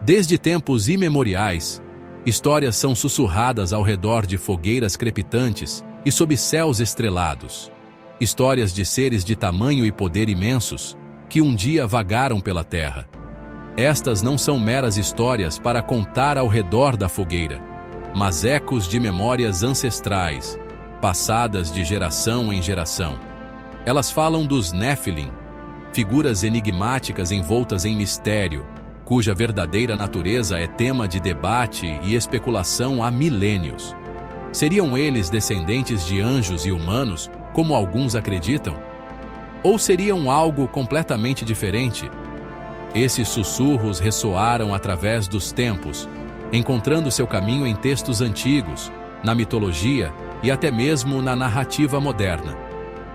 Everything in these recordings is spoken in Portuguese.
Desde tempos imemoriais, histórias são sussurradas ao redor de fogueiras crepitantes e sob céus estrelados. Histórias de seres de tamanho e poder imensos, que um dia vagaram pela terra. Estas não são meras histórias para contar ao redor da fogueira, mas ecos de memórias ancestrais, passadas de geração em geração. Elas falam dos Néfilim, figuras enigmáticas envoltas em mistério, cuja verdadeira natureza é tema de debate e especulação há milênios. Seriam eles descendentes de anjos e humanos, como alguns acreditam? Ou seriam algo completamente diferente? Esses sussurros ressoaram através dos tempos, encontrando seu caminho em textos antigos, na mitologia e até mesmo na narrativa moderna.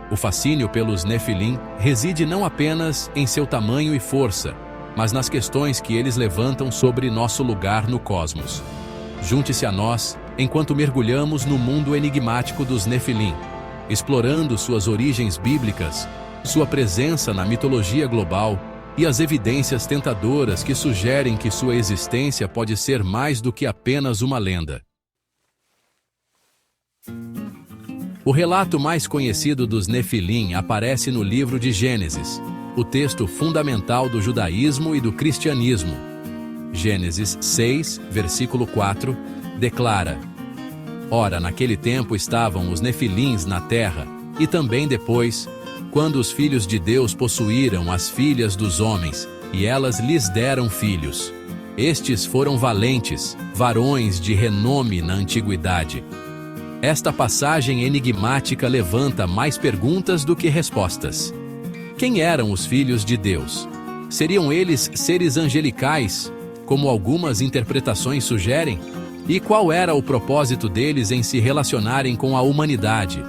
O fascínio pelos Nefilim reside não apenas em seu tamanho e força, mas nas questões que eles levantam sobre nosso lugar no cosmos. Junte-se a nós enquanto mergulhamos no mundo enigmático dos Nefilim, explorando suas origens bíblicas, sua presença na mitologia global e as evidências tentadoras que sugerem que sua existência pode ser mais do que apenas uma lenda. O relato mais conhecido dos Nefilim aparece no livro de Gênesis, o texto fundamental do judaísmo e do cristianismo. Gênesis 6, versículo 4, declara: Ora, naquele tempo estavam os Nefilins na terra, e também depois, quando os filhos de Deus possuíram as filhas dos homens, e elas lhes deram filhos. Estes foram valentes, varões de renome na antiguidade. Esta passagem enigmática levanta mais perguntas do que respostas. Quem eram os filhos de Deus? Seriam eles seres angelicais, como algumas interpretações sugerem? E qual era o propósito deles em se relacionarem com a humanidade?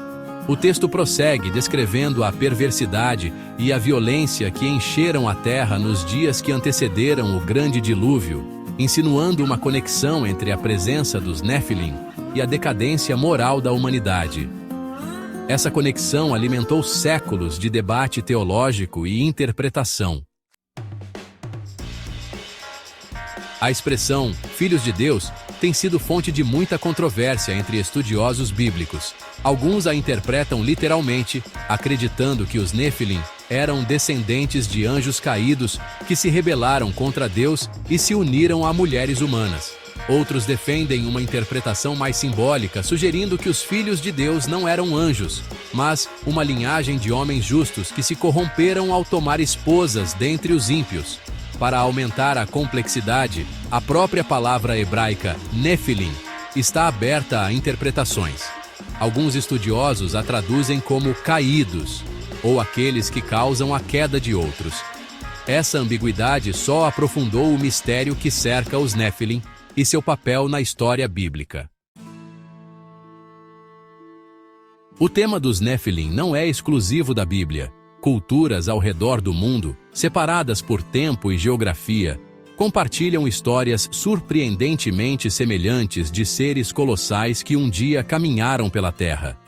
O texto prossegue descrevendo a perversidade e a violência que encheram a terra nos dias que antecederam o grande dilúvio, insinuando uma conexão entre a presença dos Néfilim e a decadência moral da humanidade. Essa conexão alimentou séculos de debate teológico e interpretação. A expressão "filhos de Deus" tem sido fonte de muita controvérsia entre estudiosos bíblicos. Alguns a interpretam literalmente, acreditando que os Nefilim eram descendentes de anjos caídos que se rebelaram contra Deus e se uniram a mulheres humanas. Outros defendem uma interpretação mais simbólica, sugerindo que os filhos de Deus não eram anjos, mas uma linhagem de homens justos que se corromperam ao tomar esposas dentre os ímpios. Para aumentar a complexidade, a própria palavra hebraica Nefilim está aberta a interpretações. Alguns estudiosos a traduzem como caídos, ou aqueles que causam a queda de outros. Essa ambiguidade só aprofundou o mistério que cerca os Nefilim e seu papel na história bíblica. O tema dos Nefilim não é exclusivo da Bíblia. Culturas ao redor do mundo, separadas por tempo e geografia, compartilham histórias surpreendentemente semelhantes de seres colossais que um dia caminharam pela Terra.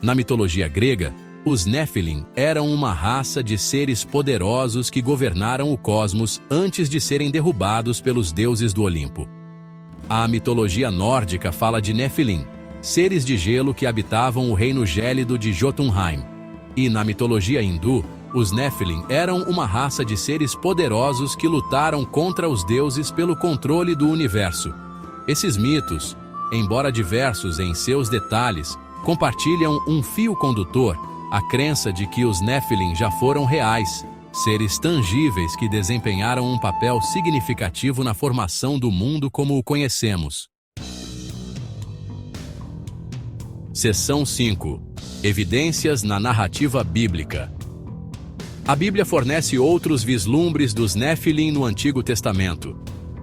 Na mitologia grega, os Néfilim eram uma raça de seres poderosos que governaram o cosmos antes de serem derrubados pelos deuses do Olimpo. A mitologia nórdica fala de Nefilim, seres de gelo que habitavam o reino gélido de Jotunheim. E na mitologia hindu, os Néfilim eram uma raça de seres poderosos que lutaram contra os deuses pelo controle do universo. Esses mitos, embora diversos em seus detalhes, compartilham um fio condutor, a crença de que os Néfilim já foram reais, seres tangíveis que desempenharam um papel significativo na formação do mundo como o conhecemos. Seção 5. Evidências na narrativa bíblica. A Bíblia fornece outros vislumbres dos Néfilim no Antigo Testamento.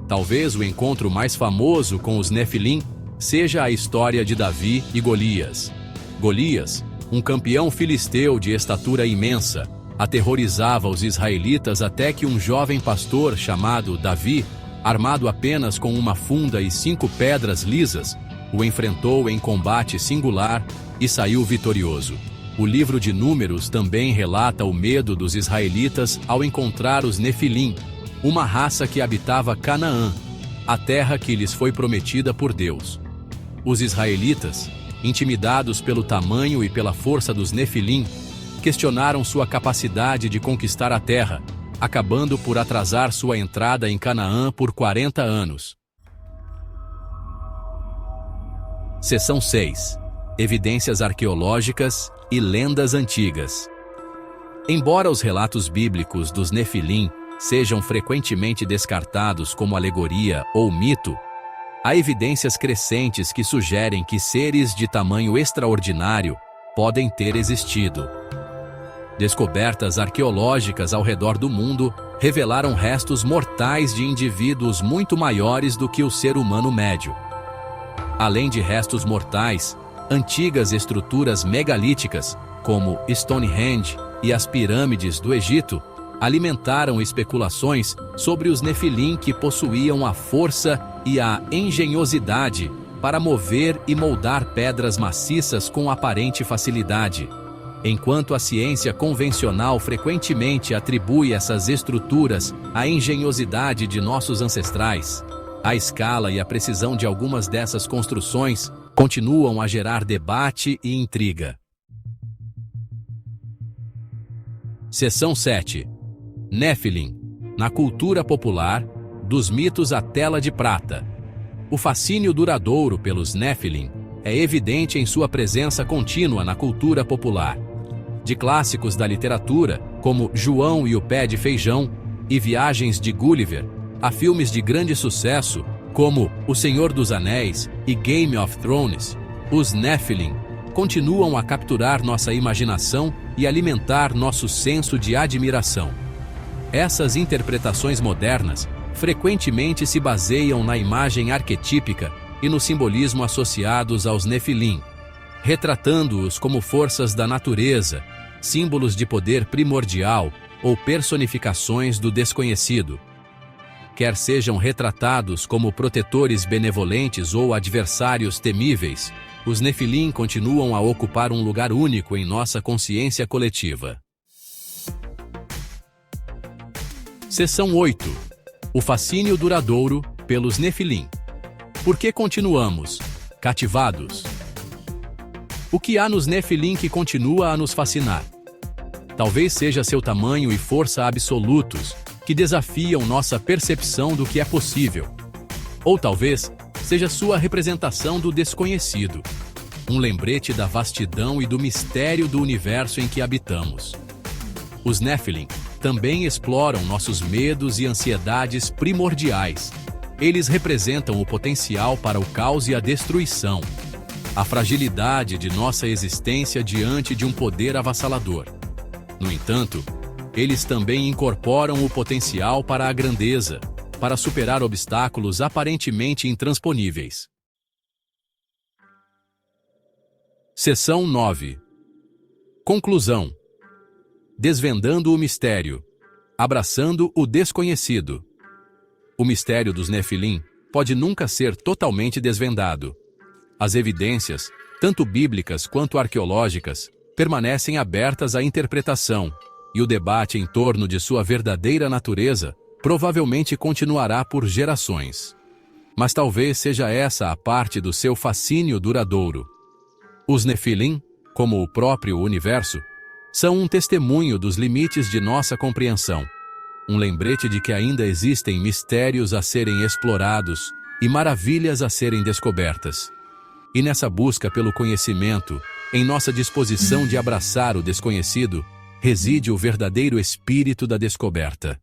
Talvez o encontro mais famoso com os Néfilim seja a história de Davi e Golias. Golias, um campeão filisteu de estatura imensa, aterrorizava os israelitas até que um jovem pastor chamado Davi, armado apenas com uma funda e 5 pedras lisas, o enfrentou em combate singular e saiu vitorioso. O livro de Números também relata o medo dos israelitas ao encontrar os Nefilim, uma raça que habitava Canaã, a terra que lhes foi prometida por Deus. Os israelitas, intimidados pelo tamanho e pela força dos Nefilim, questionaram sua capacidade de conquistar a terra, acabando por atrasar sua entrada em Canaã por 40 anos. Seção 6. Evidências arqueológicas e lendas antigas. Embora os relatos bíblicos dos Nefilim sejam frequentemente descartados como alegoria ou mito, há evidências crescentes que sugerem que seres de tamanho extraordinário podem ter existido. Descobertas arqueológicas ao redor do mundo revelaram restos mortais de indivíduos muito maiores do que o ser humano médio. Além de restos mortais, antigas estruturas megalíticas, como Stonehenge e as pirâmides do Egito, alimentaram especulações sobre os Nefilim que possuíam a força e a engenhosidade para mover e moldar pedras maciças com aparente facilidade. Enquanto a ciência convencional frequentemente atribui essas estruturas à engenhosidade de nossos ancestrais, a escala e a precisão de algumas dessas construções continuam a gerar debate e intriga. Seção 7. Nefilim, na cultura popular, dos mitos à tela de prata. O fascínio duradouro pelos Nefilim é evidente em sua presença contínua na cultura popular. De clássicos da literatura, como João e o Pé de Feijão e Viagens de Gulliver, a filmes de grande sucesso, como O Senhor dos Anéis e Game of Thrones, os Nefilim continuam a capturar nossa imaginação e alimentar nosso senso de admiração. Essas interpretações modernas frequentemente se baseiam na imagem arquetípica e no simbolismo associados aos Nefilim, retratando-os como forças da natureza, símbolos de poder primordial ou personificações do desconhecido. Quer sejam retratados como protetores benevolentes ou adversários temíveis, os Nefilim continuam a ocupar um lugar único em nossa consciência coletiva. Seção 8. O fascínio duradouro pelos Nefilim. Por que continuamos cativados? O que há nos Nefilim que continua a nos fascinar? Talvez seja seu tamanho e força absolutos, que desafiam nossa percepção do que é possível. Ou talvez seja sua representação do desconhecido, um lembrete da vastidão e do mistério do universo em que habitamos. Os Nefilim também exploram nossos medos e ansiedades primordiais. Eles representam o potencial para o caos e a destruição, a fragilidade de nossa existência diante de um poder avassalador. No entanto, eles também incorporam o potencial para a grandeza, para superar obstáculos aparentemente intransponíveis. Seção 9. Conclusão. Desvendando o mistério. Abraçando o desconhecido. O mistério dos Nefilim pode nunca ser totalmente desvendado. As evidências, tanto bíblicas quanto arqueológicas, permanecem abertas à interpretação, e o debate em torno de sua verdadeira natureza provavelmente continuará por gerações. Mas talvez seja essa a parte do seu fascínio duradouro. Os Nefilim, como o próprio universo, são um testemunho dos limites de nossa compreensão, um lembrete de que ainda existem mistérios a serem explorados e maravilhas a serem descobertas. E nessa busca pelo conhecimento, em nossa disposição de abraçar o desconhecido, reside o verdadeiro espírito da descoberta.